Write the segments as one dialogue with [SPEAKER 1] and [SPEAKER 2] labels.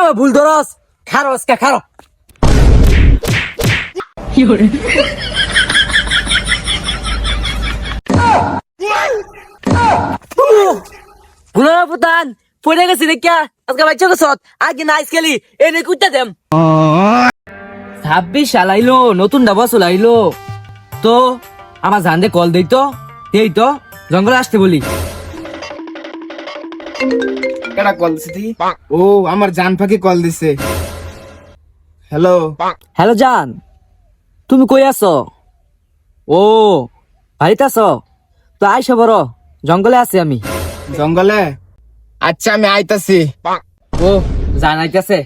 [SPEAKER 1] আমার ভুল ধরস খারো আজকে খারো ভুলার পুতান পড়ে গেছি দেখিয়া আজকে বাচ্চা গেছত আগে নাইস খেলি এনে কুইটা দেম 26 সাল আইলো নতুন বছর আইলো তো আমার জানতে কল দেই তো এই তো জঙ্গলে আসতে বলি
[SPEAKER 2] কেডা কল দিছে তুই? ও আমার জান পাখি কল দিছে। হ্যালো
[SPEAKER 1] হ্যালো জান তুমি কই আছো ও বাড়িতে আছো তো আইসো বড় জঙ্গলে আছি আমি
[SPEAKER 2] জঙ্গলে? আচ্ছা আমি আইতাছি।
[SPEAKER 1] ও জান আইতাছে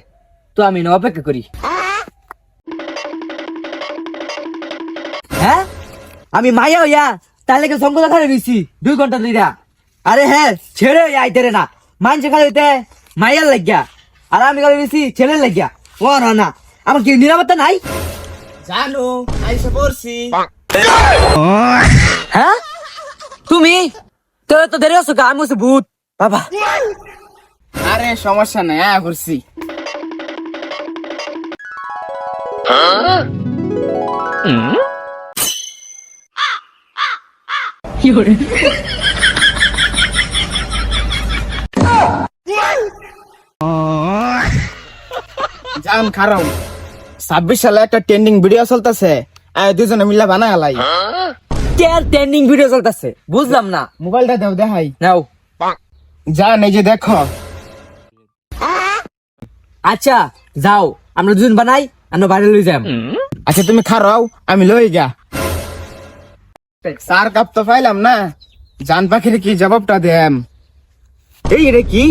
[SPEAKER 1] তো আমি না অপেক্ষা করি হ্যাঁ আমি মায়া হইয়া তাহলে কি জঙ্গলে খালি রইছি 2 ঘন্টা ধইরা আরে হ্যাঁ ছেড়ে আইতে রে না মানছে খালি হইতে মাইয়ার লাগিয়া আর আমি খালি রইছি ছেলের লাগিয়া ও না না আমার কি নিরাপত্তা নাই
[SPEAKER 2] জানো আইসা পড়ছি।
[SPEAKER 1] হ্যাঁ তুমি তো দেরি আছো কা আমি হচ্ছে ভূত বাবা
[SPEAKER 2] আরে সমস্যা নাই আয়া করছি। জান খারাপ 26 সালে একটা ট্রেন্ডিং ভিডিও চলতেছে দুজনে মিলে বানায় লাই।
[SPEAKER 1] কেয়ার ট্রেন্ডিং ভিডিও চলতেছে বুঝলাম না
[SPEAKER 2] মোবাইলটা দাও দেখাই।
[SPEAKER 1] নাও
[SPEAKER 2] জান এই যে দেখো।
[SPEAKER 1] আচ্ছা যাও আমরা দুজন বানাই আমরা বাইরে লই যাম
[SPEAKER 2] আচ্ছা তুমি খারাও আমি লই গা। সার কাপ তো পাইলাম না, জান পাখির কি জবাবটা দেম? এই রে কি?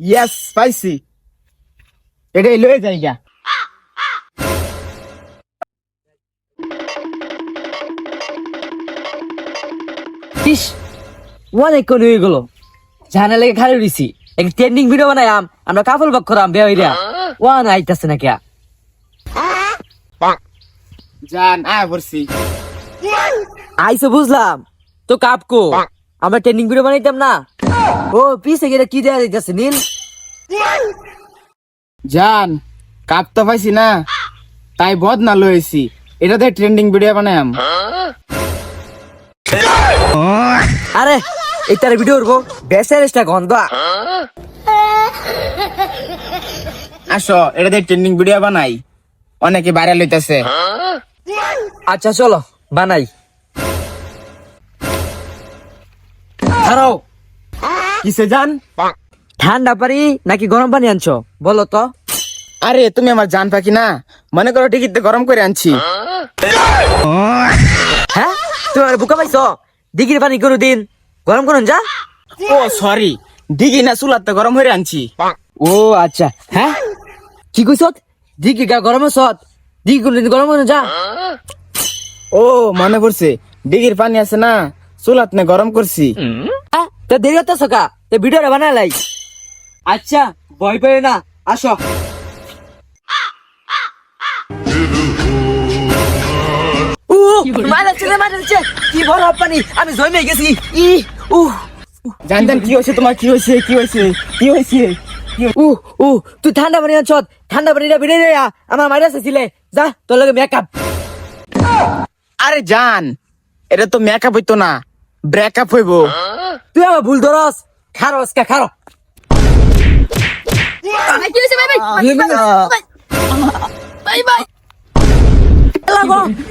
[SPEAKER 2] ইয়েস পাইছি, এটাই লয়ে যাই গা।
[SPEAKER 1] ইস অনেক কোন হয়ে গেল জানা লেগে খালি রইছি এক ট্রেন্ডিং ভিডিও বানাইম আমরা কাপল বাক করাম বে হইরা ওয়ান আইতাছে না কিয়া
[SPEAKER 2] জান আয় পড়ছি।
[SPEAKER 1] আইসো বুঝলাম তো কাপকো আমরা ট্রেন্ডিং ভিডিও বানাইতাম না ও পিছে গেলে কি দেয়া যাইতাছে নীল
[SPEAKER 2] জান কাপ তো পাইছি না, তাই বদ না লয়েছি, এটাতে ট্রেন্ডিং ভিডিও বানায়াম।
[SPEAKER 1] আরে এইটার ভিডিও করবো বেসারেসটা গন্ধ
[SPEAKER 2] আসো এটাতে ট্রেন্ডিং ভিডিও বানাই, অনেকে ভাইরাল হইতাছে।
[SPEAKER 1] আচ্ছা চলো বানাই দাঁড়াও
[SPEAKER 2] কিসে জান?
[SPEAKER 1] ঠান্ডা পানি নাকি গরম পানি আনছো বলো তো
[SPEAKER 2] আরে তুমি আমার জান পাখি না, মনে করো টিকিট গরম করে আনছি।
[SPEAKER 1] হ্যাঁ তোমার বুকা পাইছো দিঘির পানি কোনো দিন গরম করুন যা
[SPEAKER 2] ও সরি, দিঘি না চুলাতে গরম হয়ে আনছি।
[SPEAKER 1] ও আচ্ছা হ্যাঁ কি কইছ দিঘি গা গরম সত দিঘি কোনো দিন গরম করুন যা
[SPEAKER 2] ও মনে পড়ছে, দিঘির পানি আছে না চুলাত না গরম করছি।
[SPEAKER 1] তো দেরি হতো সকা তো ভিডিওটা বানালাই আচ্ছা ভয় পেয়ে না আসো মারাচ্ছে কি বড় পানি আমি জমে গেছি ই
[SPEAKER 2] জানতেন কি হয়েছে তোমার? কি হয়েছে? কি হয়েছে? কি হয়েছে?
[SPEAKER 1] তুই ঠান্ডা পানি আনছ ঠান্ডা পানিটা বেড়ে আমার মাইরা ছিলে যা তোর লগে মেকআপ
[SPEAKER 2] আরে জান এটা তো মেকআপ হইতো না, ব্রেকআপ হইব।
[SPEAKER 1] তুই আমার ভুল ধরস খারো আজকে খারো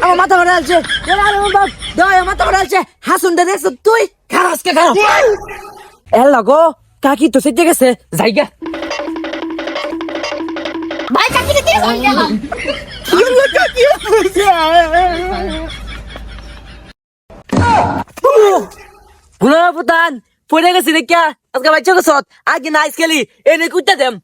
[SPEAKER 1] আমার মাথা ভরে আছে মাথা ভরে আছে হাসুন দেখছ তুই খারো আজকে খারো এ লাগো কাকি তো সেজে গেছে জায়গা
[SPEAKER 3] ভাই কাকি দিতে গেলাম
[SPEAKER 1] ভুলার পুতান পড়ে গেছি দেখিয়া আজকে বাচ্চা গেছত আগে নাইস খেলি এনে কুইটা দেম